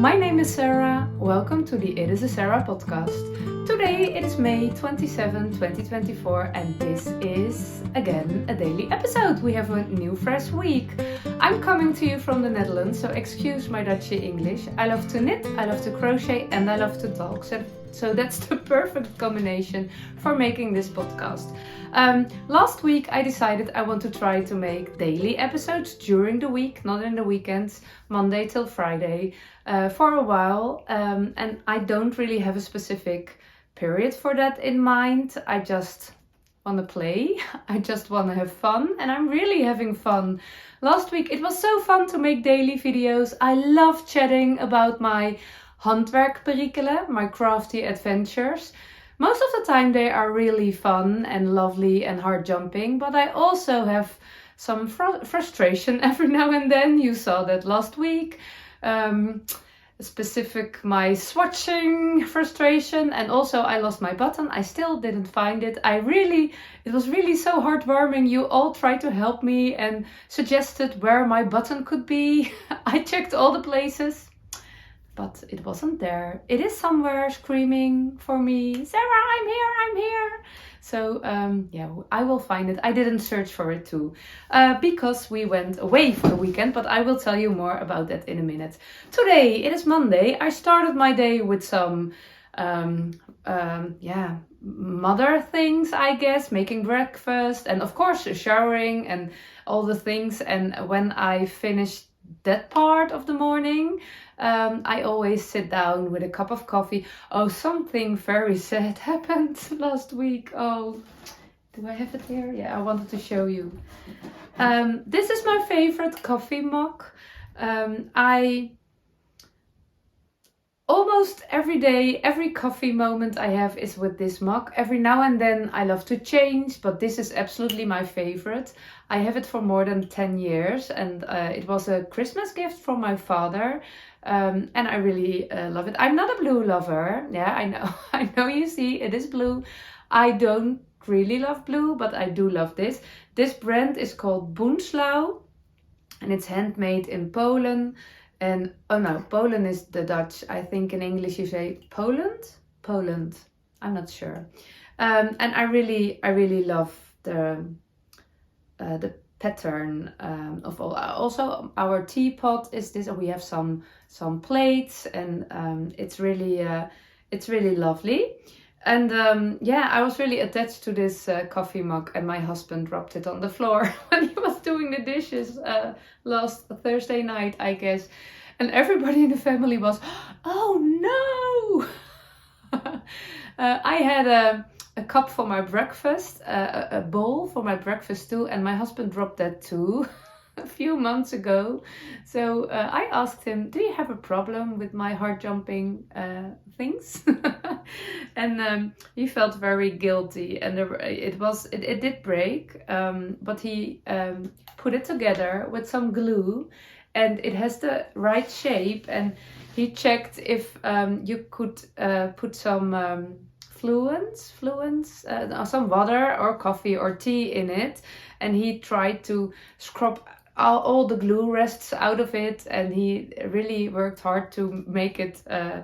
my name is Sarah. Welcome to the It is a Sarah podcast. Today it is May 27, 2024 and this is again a daily episode. We have a new fresh week. I'm coming to you from the Netherlands, so excuse my Dutchy English. I love to knit, I love to crochet and I love to talk. So that's the perfect combination for making this podcast. Last week I decided I want to try to make daily episodes during the week, not in the weekends, Monday till Friday, for a while. And I don't really have a specific period for that in mind. I just want to play. I just want to have fun, and I'm really having fun. Last week it was so fun to make daily videos. I love chatting about my handwerk perikelen, my crafty adventures. Most of the time they are really fun and lovely and heart jumping, but I also have some frustration every now and then. You saw that last week. Specific my swatching frustration, and also I lost my button. I still didn't find it. It was really so heartwarming. You all tried to help me and suggested where my button could be. I checked all the places, but it wasn't there. It is somewhere screaming for me, Sarah, I'm here. So I will find it. I didn't search for it too, because we went away for the weekend, but I will tell you more about that in a minute. Today, it is Monday. I started my day with some, mother things, I guess, making breakfast and of course showering and all the things. And when I finished that part of the morning, I always sit down with a cup of coffee. Oh, something very sad happened last week. Oh, do I have it here? Yeah, I wanted to show you. This is my favorite coffee mug. I almost every day, every coffee moment I have is with this mug. Every now and then I love to change, but this is absolutely my favorite. I have it for more than 10 years and it was a Christmas gift from my father. And I really love it. I'm not a blue lover. Yeah, I know. I know you see it is blue. I don't really love blue, but I do love this. This brand is called Boonslau and it's handmade in Poland. And oh no, Poland is the Dutch. I think in English you say Poland. I'm not sure. And I really love the pattern of all. Also, our teapot is this. We have some plates, and it's really lovely. And I was really attached to this coffee mug, and my husband dropped it on the floor when he was doing the dishes last Thursday night, I guess. And everybody in the family was, oh no! I had a cup for my breakfast, a bowl for my breakfast too, and my husband dropped that too a few months ago. So I asked him, do you have a problem with my heart jumping things? And he felt very guilty, and it did break, but he put it together with some glue, and it has the right shape, and he checked if you could put some fluids, some water or coffee or tea in it, and he tried to scrub all the glue rests out of it, and he really worked hard to make it a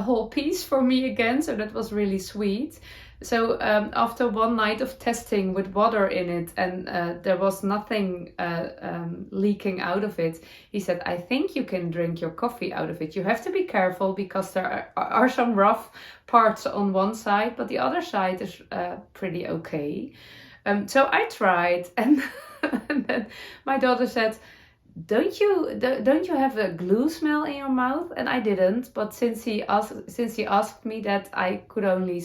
whole piece for me again, so that was really sweet. So after one night of testing with water in it, and there was nothing leaking out of it, he said, I think you can drink your coffee out of it. You have to be careful because there are some rough parts on one side, but the other side is pretty okay. So I tried, and, and then my daughter said, don't you have a glue smell in your mouth? And I didn't, but since he asked me that, I could only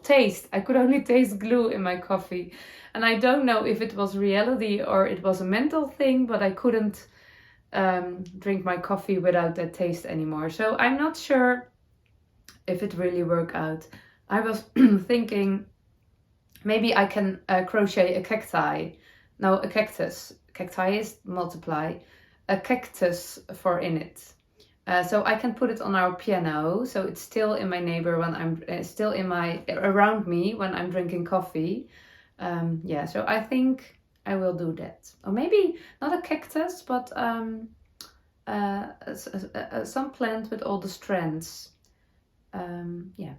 taste. I could only taste glue in my coffee. And I don't know if it was reality or it was a mental thing, but I couldn't drink my coffee without that taste anymore. So I'm not sure if it really worked out. I was thinking maybe I can crochet a cactus. Cacti is multiply. A cactus for in it. So I can put it on our piano, so it's still in my neighbor when I'm still around me when I'm drinking coffee. So I think I will do that. Or maybe not a cactus, but some plant with all the strands. Yeah,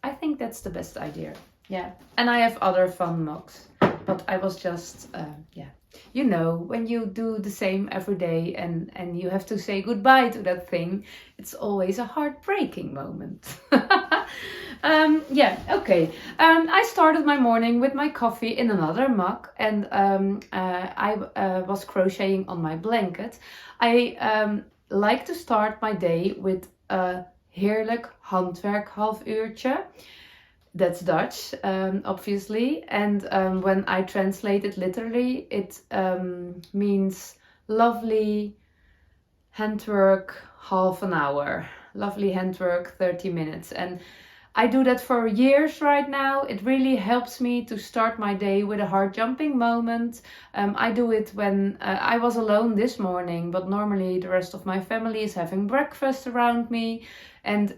I think that's the best idea. Yeah, and I have other fun mugs, but I was just, yeah. You know, when you do the same every day and you have to say goodbye to that thing, it's always a heartbreaking moment. Yeah, okay. I started my morning with my coffee in another mug, and I was crocheting on my blanket. I like to start my day with a heerlijk handwerk halfuurtje. That's Dutch, obviously. And when I translate it literally, it means lovely handwork half an hour. Lovely handwork 30 minutes. And I do that for years right now. It really helps me to start my day with a heart jumping moment. I do it when I was alone this morning, but normally the rest of my family is having breakfast around me. And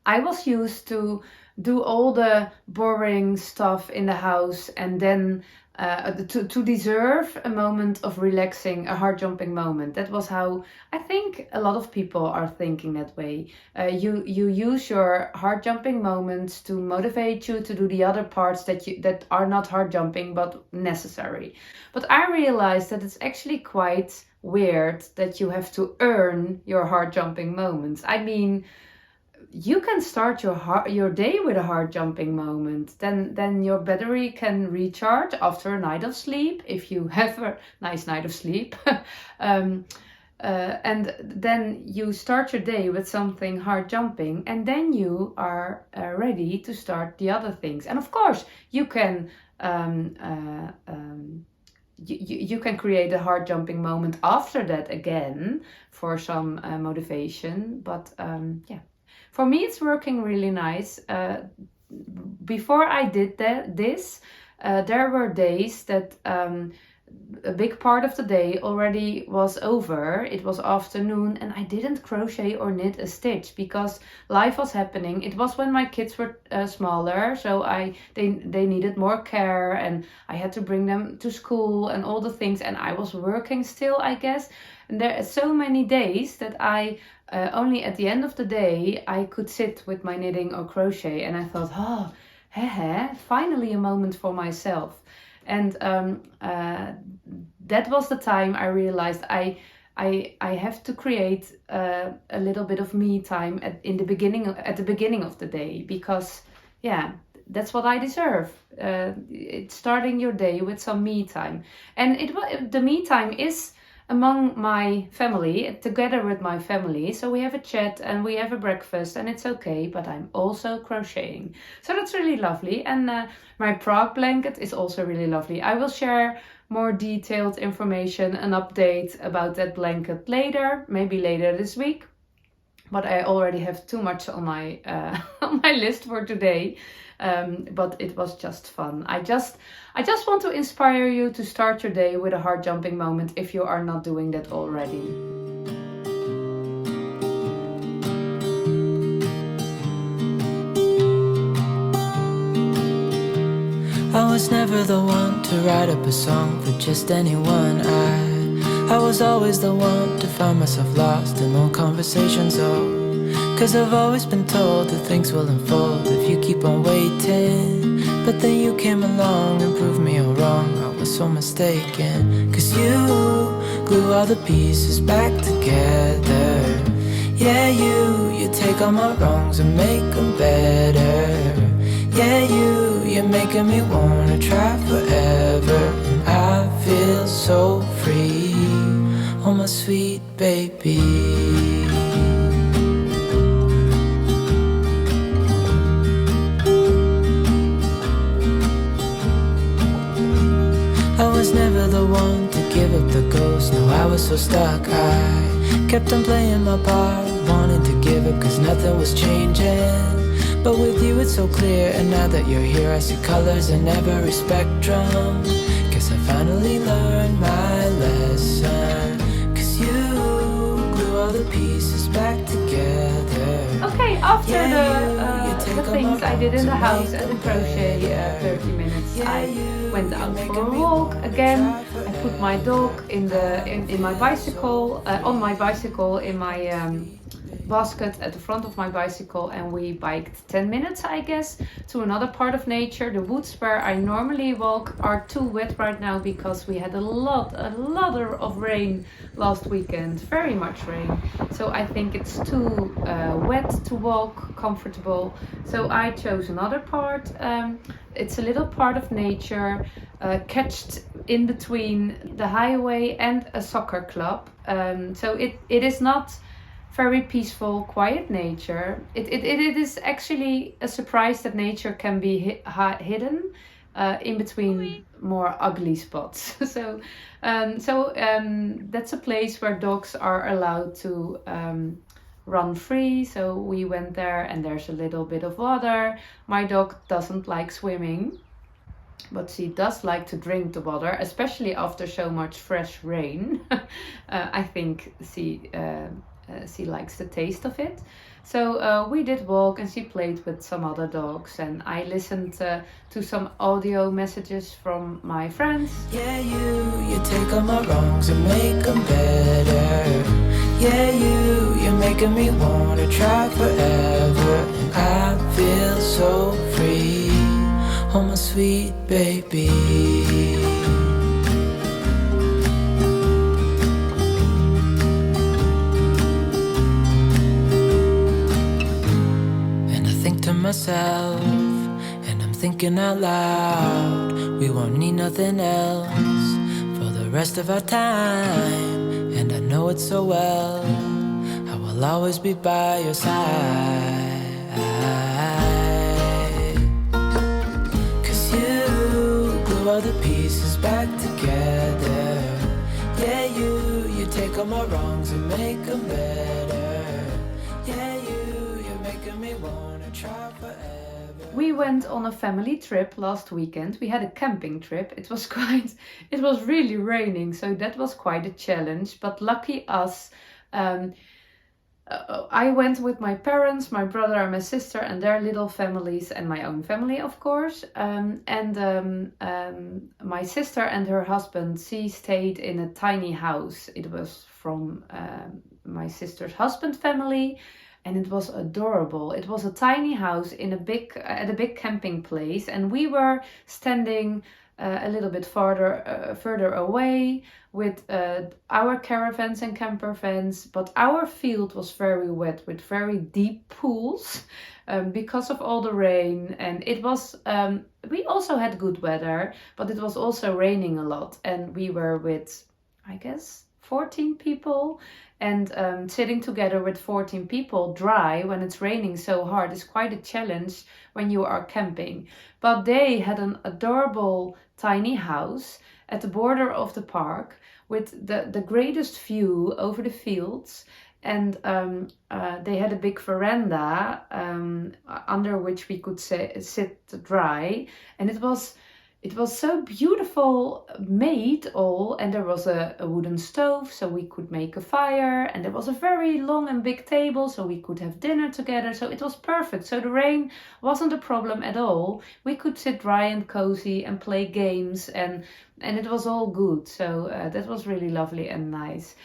I was used to do all the boring stuff in the house and then to deserve a moment of relaxing, a heart jumping moment. That was how I think a lot of people are thinking that way. You use your heart jumping moments to motivate you to do the other parts that are not heart jumping but necessary. But I realized that it's actually quite weird that you have to earn your heart jumping moments. I mean, you can start your day with a heart jumping moment. Then your battery can recharge after a night of sleep, if you have a nice night of sleep. And then you start your day with something heart jumping, and then you are ready to start the other things. And of course, you can you can create a heart jumping moment after that again for some motivation. But yeah. For me, it's working really nice. Before I did this, there were days that a big part of the day already was over. It was afternoon and I didn't crochet or knit a stitch because life was happening. It was when my kids were smaller, so they needed more care and I had to bring them to school and all the things, and I was working still, I guess. And there are so many days that I only at the end of the day I could sit with my knitting or crochet, and I thought, oh, finally a moment for myself. And that was the time I realized I have to create a little bit of me time at the beginning of the day, because yeah, that's what I deserve. It's starting your day with some me time, and the me time is among my family, together with my family. So we have a chat and we have a breakfast and it's okay, but I'm also crocheting. So that's really lovely. And my Prague blanket is also really lovely. I will share more detailed information, an update about that blanket later, maybe later this week. But I already have too much on my on my list for today. But it was just fun. I just want to inspire you to start your day with a heart jumping moment if you are not doing that already. I was never the one to write up a song for just anyone. I was always the one to find myself lost in old conversations. Cause I've always been told that things will unfold if you keep on waiting. But then you came along and proved me all wrong. I was so mistaken. Cause you glue all the pieces back together. Yeah, you take all my wrongs and make them better. Yeah, you're making me wanna try forever. And I feel so free, oh my sweet baby. I was never the one to give up the ghost. No, I was so stuck. I kept on playing my part, wanting to give up cause nothing was changing. But with you it's so clear, and now that you're here I see colors in every spectrum. Guess I finally learned my lesson. Cause you glue all the pieces back together. Okay, after the things I did in the house and the crochet 30 minutes. I went out for a walk again. I put my dog in my bicycle, on my bicycle in my basket at the front of my bicycle, and we biked 10 minutes, I guess, to another part of nature. The woods where I normally walk are too wet right now because we had a lot of rain last weekend, very much rain. So I think it's too wet to walk comfortable. So I chose another part. It's a little part of nature, catched in between the highway and a soccer club. So it is not very peaceful, quiet nature. It is actually a surprise that nature can be hidden in between more ugly spots. So that's a place where dogs are allowed to run free. So we went there, and there's a little bit of water. My dog doesn't like swimming, but she does like to drink the water, especially after so much fresh rain. I think she likes the taste of it. So we did walk, and she played with some other dogs, and I listened to some audio messages from my friends. Yeah, you take all my wrongs and make them better. Yeah, you're making me wanna try forever. And I feel so free, oh my sweet baby. Myself, and I'm thinking out loud, we won't need nothing else for the rest of our time. And I know it so well, I will always be by your side. 'Cause you glue all the pieces back together. Yeah, you take all my wrongs and make them better. Yeah, you're making me wanna try forever. We went on a family trip last weekend. We had a camping trip. It was really raining, so that was quite a challenge. But lucky us, I went with my parents, my brother and my sister and their little families, and my own family, of course. My sister and her husband, she stayed in a tiny house. It was from my sister's husband family. And it was adorable. It was a tiny house at a big camping place, and we were standing a little bit further away with our caravans and camper vans. But our field was very wet with very deep pools because of all the rain. And it was we also had good weather, but it was also raining a lot. And we were with, I guess, 14 people. And sitting together with 14 people dry when it's raining so hard is quite a challenge when you are camping. But they had an adorable tiny house at the border of the park with the greatest view over the fields. And they had a big veranda under which we could sit dry. And it was so beautiful made all, and there was a wooden stove so we could make a fire, and there was a very long and big table so we could have dinner together. So it was perfect. So the rain wasn't a problem at all. We could sit dry and cozy and play games, and it was all good. So that was really lovely and nice.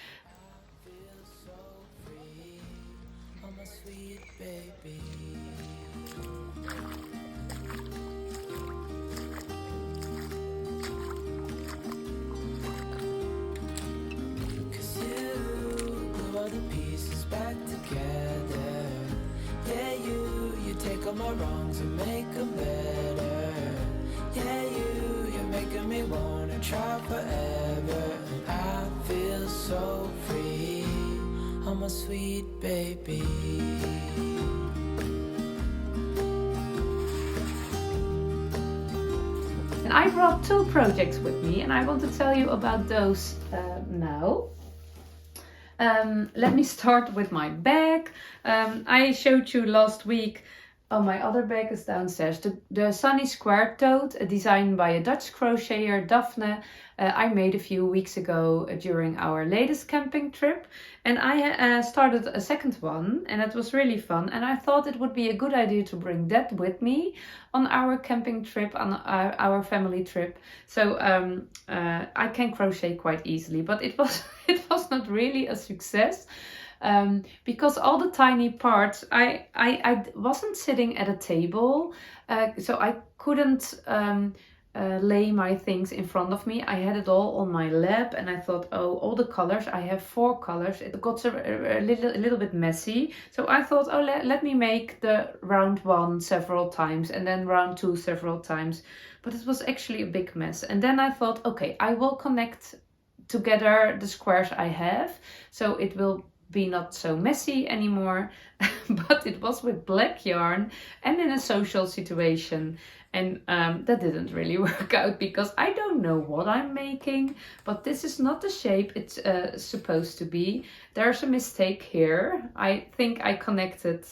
All my wrongs and make them better. Yeah, you're making me wanna try forever. And I feel so free, oh my sweet baby. And I brought 2 projects with me, and I want to tell you about those now. Let me start with my bag. I showed you last week Oh, my other bag is downstairs. The Sunny Square Tote, designed by a Dutch crocheter, Daphne, I made a few weeks ago during our latest camping trip. And I started a second one, and it was really fun. And I thought it would be a good idea to bring that with me on our camping trip, on our family trip. So I can crochet quite easily, but it was it was not really a success. Because all the tiny parts, I wasn't sitting at a table, so I couldn't lay my things in front of me. I had it all on my lap, and I thought, oh, all the colors, I have 4 colors. It got a little bit messy. So I thought, oh, let me make the round 1 several times, and then round 2 several times. But it was actually a big mess. And then I thought, okay, I will connect together the squares I have, so it will be not so messy anymore. But it was with black yarn and in a social situation, and that didn't really work out because I don't know what I'm making, but this is not the shape it's supposed to be. There's a mistake here. I think I connected.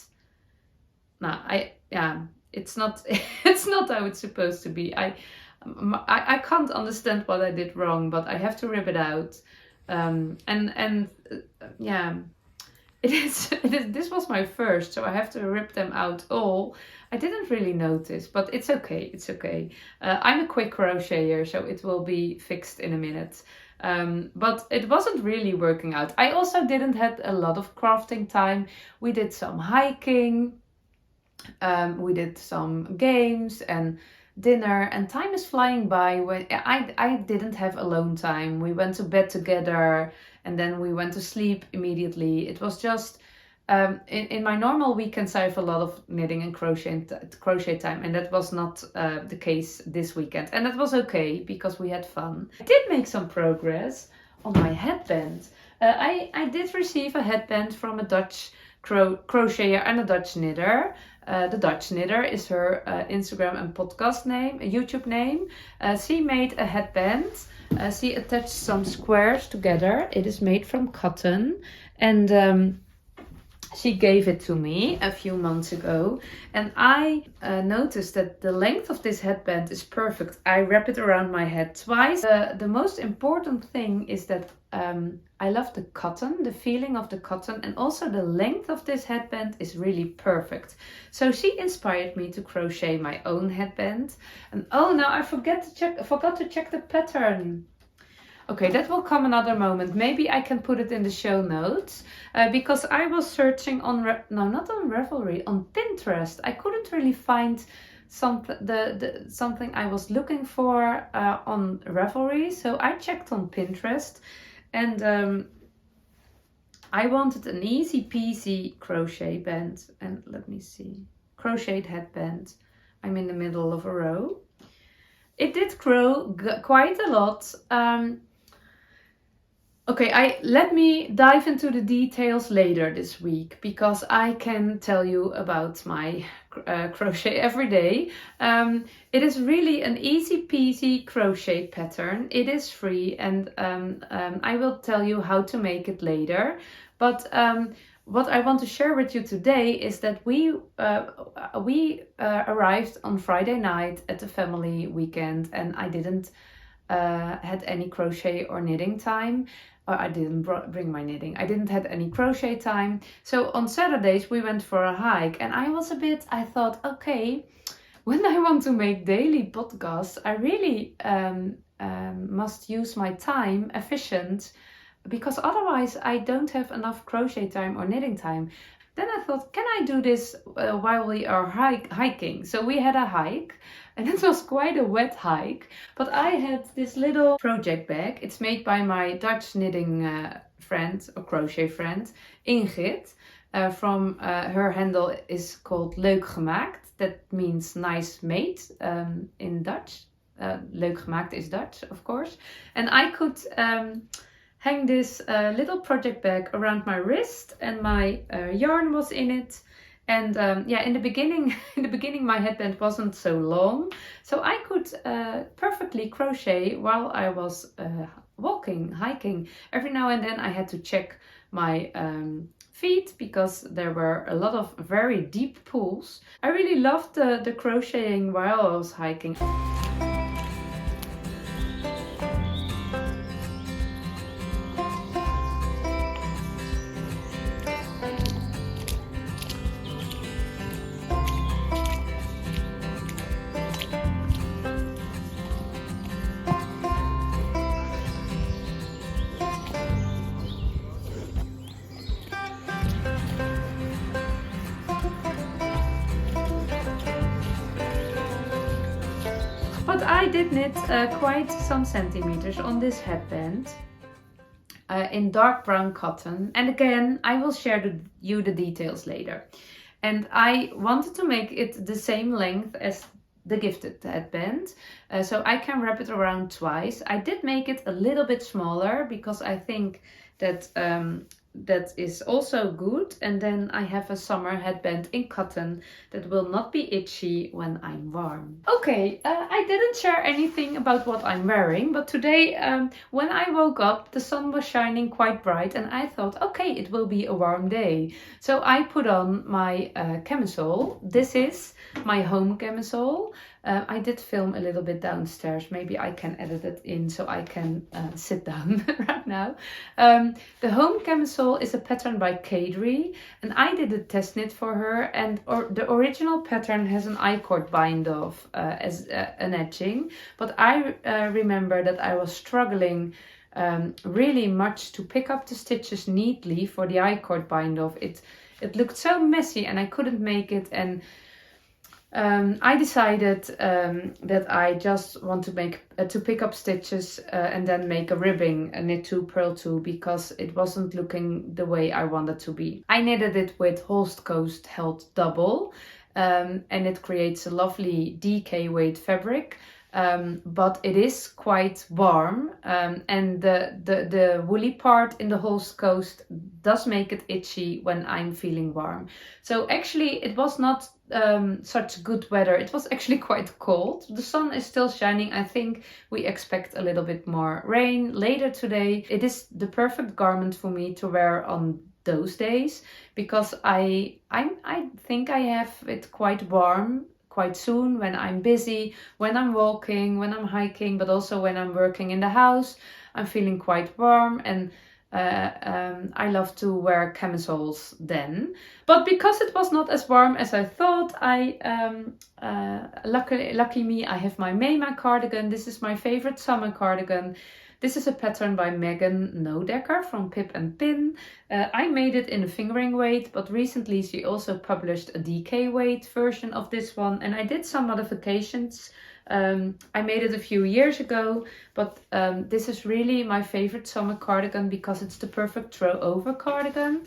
No, it's not it's not how it's supposed to be. I can't understand what I did wrong, but I have to rip it out. It is, this was my first, so I have to rip them out all. I didn't really notice, but it's okay, it's okay. I'm a quick crocheter, so it will be fixed in a minute. But it wasn't really working out. I also didn't have a lot of crafting time. We did some hiking, we did some games and dinner, and time is flying by. When I didn't have alone time. We went to bed together, and then we went to sleep immediately. It was just in my normal weekends I have a lot of knitting and crochet time, and that was not the case this weekend, and that was okay because we had fun. I did make some progress on my headband. I did receive a headband from a Dutch crocheter and a Dutch knitter. The Dutch knitter is her Instagram and podcast name, YouTube name. She made a headband. She attached some squares together. It is made from cotton, and she gave it to me a few months ago, and I noticed that the length of this headband is perfect. I wrap it around my head twice. The most important thing is that I love the cotton, the feeling of the cotton, and also the length of this headband is really perfect. So she inspired me to crochet my own headband. And oh, now I forgot to check the pattern. Okay, that will come another moment. Maybe I can put it in the show notes, because I was searching on not on Ravelry, on Pinterest. I couldn't really find something I was looking for on Ravelry, so I checked on Pinterest, and I wanted an easy peasy crochet band. And let me see, crocheted headband. I'm in the middle of a row. It did grow quite a lot. Okay, let me dive into the details later this week, because I can tell you about my crochet every day. It is really an easy peasy crochet pattern. It is free, and I will tell you how to make it later. But what I want to share with you today is that we arrived on Friday night at the family weekend, and I didn't had any crochet or knitting time. I didn't bring my knitting. I didn't have any crochet time. So on Saturdays we went for a hike, and I thought, okay, when I want to make daily podcasts, I really must use my time efficient, because otherwise I don't have enough crochet time or knitting time. Then I thought, can I do this while we are hiking? So we had a hike, and it was quite a wet hike. But I had this little project bag. It's made by my Dutch knitting friend, or crochet friend, Ingrid. From her handle is called Leukgemaakt. That means nice made in Dutch. Leukgemaakt is Dutch, of course. And I could hang this little project bag around my wrist, and my yarn was in it. And in the beginning my headband wasn't so long, so I could perfectly crochet while I was hiking. Every now and then I had to check my feet because there were a lot of very deep pools. I really loved the crocheting while I was hiking. But I did knit quite some centimeters on this headband in dark brown cotton. And again, I will share you the details later. And I wanted to make it the same length as the gifted headband, so I can wrap it around twice. I did make it a little bit smaller because I think that that is also good. And then I have a summer headband in cotton that will not be itchy when I'm warm. Okay, I didn't share anything about what I'm wearing, but today when I woke up the sun was shining quite bright and I thought, okay, it will be a warm day. So I put on my camisole. This is my home camisole. I did film a little bit downstairs. Maybe I can edit it in so I can sit down right now. The home camisole is a pattern by Cody, and I did a test knit for her. And the original pattern has an I-cord bind off as an edging, but I remember that I was struggling really much to pick up the stitches neatly for the I-cord bind off. It looked so messy and I couldn't make it. And I decided that I just want to make to pick up stitches and then make a ribbing, a knit 2 purl 2, because it wasn't looking the way I wanted to be. I knitted it with Holst Coast held double, and it creates a lovely DK weight fabric. But it is quite warm, and the woolly part in the Holst Coast does make it itchy when I'm feeling warm. So actually it was not such good weather. It was actually quite cold. The sun is still shining. I think we expect a little bit more rain later today. It is the perfect garment for me to wear on those days because I think I have it quite warm quite soon when I'm busy, when I'm walking, when I'm hiking, but also when I'm working in the house. I'm feeling quite warm, and I love to wear camisoles then. But because it was not as warm as I thought, lucky me, I have my Mayma cardigan. This is my favorite summer cardigan. This is a pattern by Megan Nodecker from Pip and Pin. I made it in a fingering weight, but recently she also published a DK weight version of this one, and I did some modifications. I made it a few years ago, but this is really my favorite summer cardigan because it's the perfect throw over cardigan.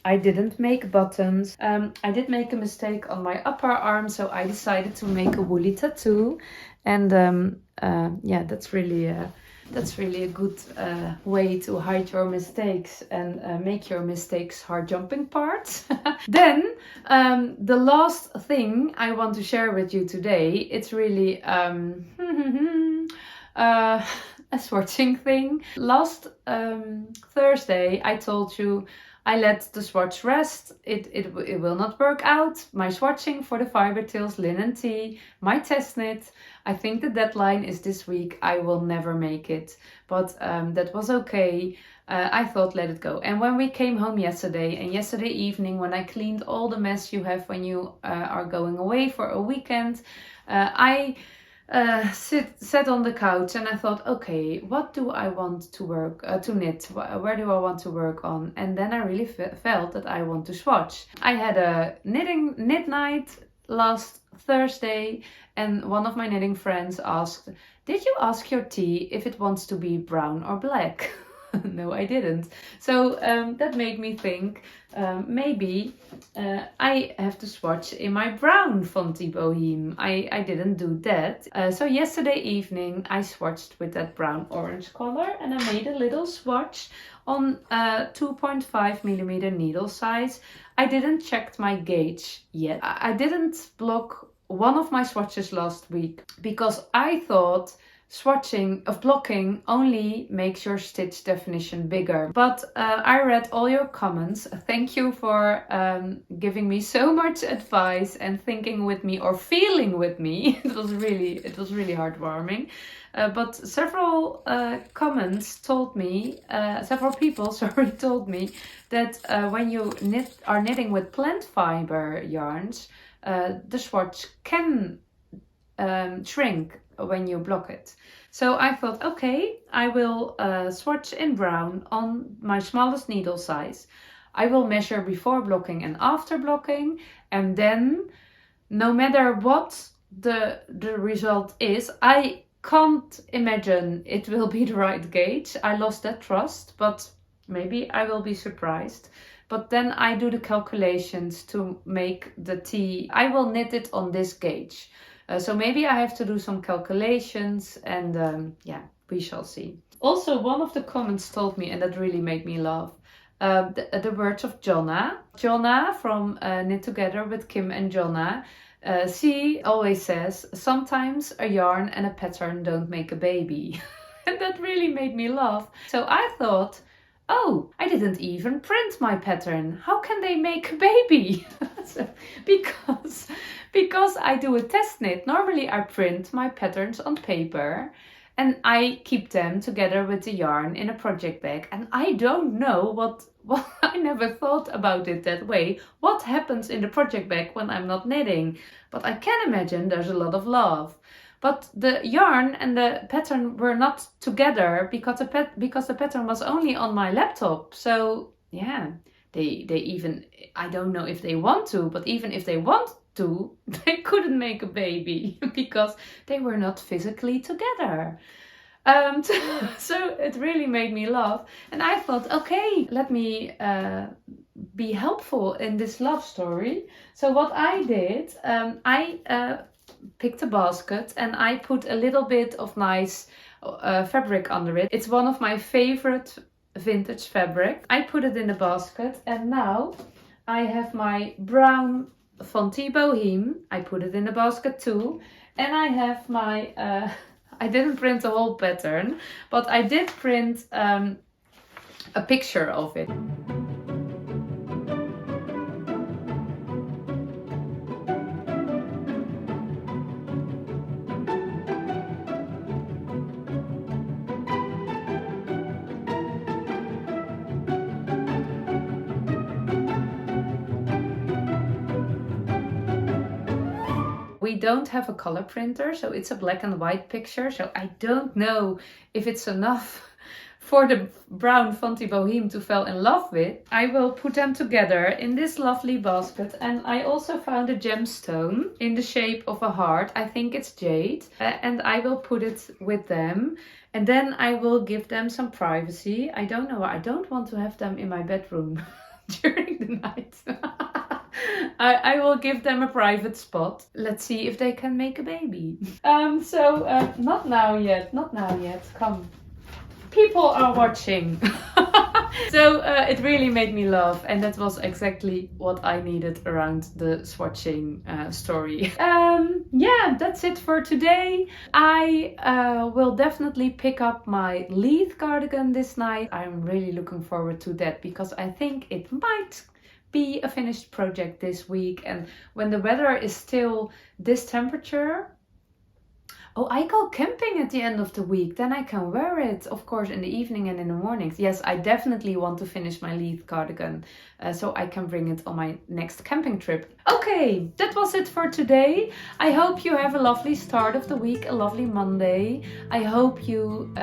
I didn't make buttons. I did make a mistake on my upper arm, so I decided to make a woolly tattoo. And yeah, that's really a good way to hide your mistakes and make your mistakes hard jumping parts. Then the last thing I want to share with you today, it's really a swatching thing. Last Thursday I told you I let the swatch rest. It will not work out. My swatching for the Fiber Tales linen tee, my test knit. I think the deadline is this week. I will never make it, but that was okay. I thought let it go. And when we came home yesterday, and yesterday evening when I cleaned all the mess you have when you are going away for a weekend, I sat on the couch and I thought, okay, what do I want to work to knit? Where do I want to work on? And then I really felt that I want to swatch. I had a knit night last Thursday, and one of my knitting friends asked, did you ask your tea if it wants to be brown or black? No, I didn't. So that made me think maybe I have to swatch in my brown Fonty Boheme. I didn't do that. So yesterday evening I swatched with that brown orange color, and I made a little swatch on 2.5mm needle size. I didn't check my gauge yet. I didn't block one of my swatches last week because I thought swatching, of blocking only makes your stitch definition bigger. But I read all your comments. Thank you for giving me so much advice and thinking with me or feeling with me. It was really heartwarming. But several comments told me, several people, sorry, told me that when you are knitting with plant fiber yarns, the swatch can shrink when you block it. So I thought, okay, I will swatch in brown on my smallest needle size. I will measure before blocking and after blocking, and then no matter what the result is, I can't imagine it will be the right gauge. I lost that trust, but maybe I will be surprised. But then I do the calculations to make the tee. I will knit it on this gauge. So maybe I have to do some calculations, and yeah, we shall see. Also, one of the comments told me, and that really made me laugh, the words of Jonna. Jonna from Knit Together with Kim and Jonna. She always says, sometimes a yarn and a pattern don't make a baby. And that really made me laugh. So I thought, oh, I didn't even print my pattern. How can they make a baby? Because I do a test knit. Normally I print my patterns on paper and I keep them together with the yarn in a project bag. And I don't know what I never thought about it that way. What happens in the project bag when I'm not knitting? But I can imagine there's a lot of love. But the yarn and the pattern were not together because the pattern was only on my laptop. So yeah, they even, I don't know if they want to, but even if they want to, they couldn't make a baby because they were not physically together. So it really made me laugh. And I thought, okay, let me be helpful in this love story. So what I did, I picked a basket and I put a little bit of nice fabric under it. It's one of my favorite vintage fabric. I put it in the basket, and now I have my brown Fonty Bohème. I put it in the basket too. And I have my, I didn't print the whole pattern, but I did print a picture of it. We don't have a color printer, so it's a black and white picture. So I don't know if it's enough for the brown Fonty Bohème to fall in love with. I will put them together in this lovely basket. And I also found a gemstone in the shape of a heart. I think it's jade. And I will put it with them. And then I will give them some privacy. I don't know, I don't want to have them in my bedroom during the night. I will give them a private spot. Let's see if they can make a baby. Not now yet. Come. People are watching. So it really made me laugh, and that was exactly what I needed around the swatching story. Yeah, that's it for today. I will definitely pick up my Leith cardigan this night. I'm really looking forward to that because I think it might be a finished project this week. And when the weather is still this temperature, oh, I go camping at the end of the week, then I can wear it, of course, in the evening and in the mornings. Yes, I definitely want to finish my Leith cardigan so I can bring it on my next camping trip. Okay, that was it for today. I hope you have a lovely start of the week, a lovely Monday. I hope you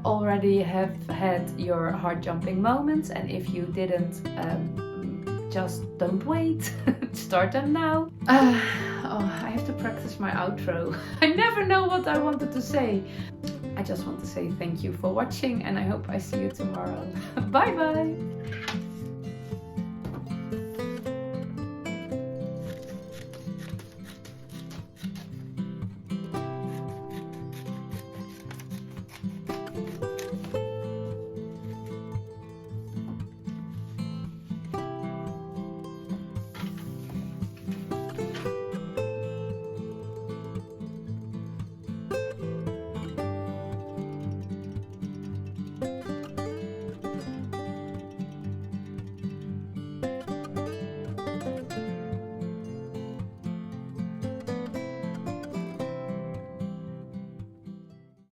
already have had your heart jumping moments, and if you didn't, just don't wait. Start them now. I have to practice my outro. I never know what I wanted to say. I just want to say thank you for watching, and I hope I see you tomorrow. Bye bye.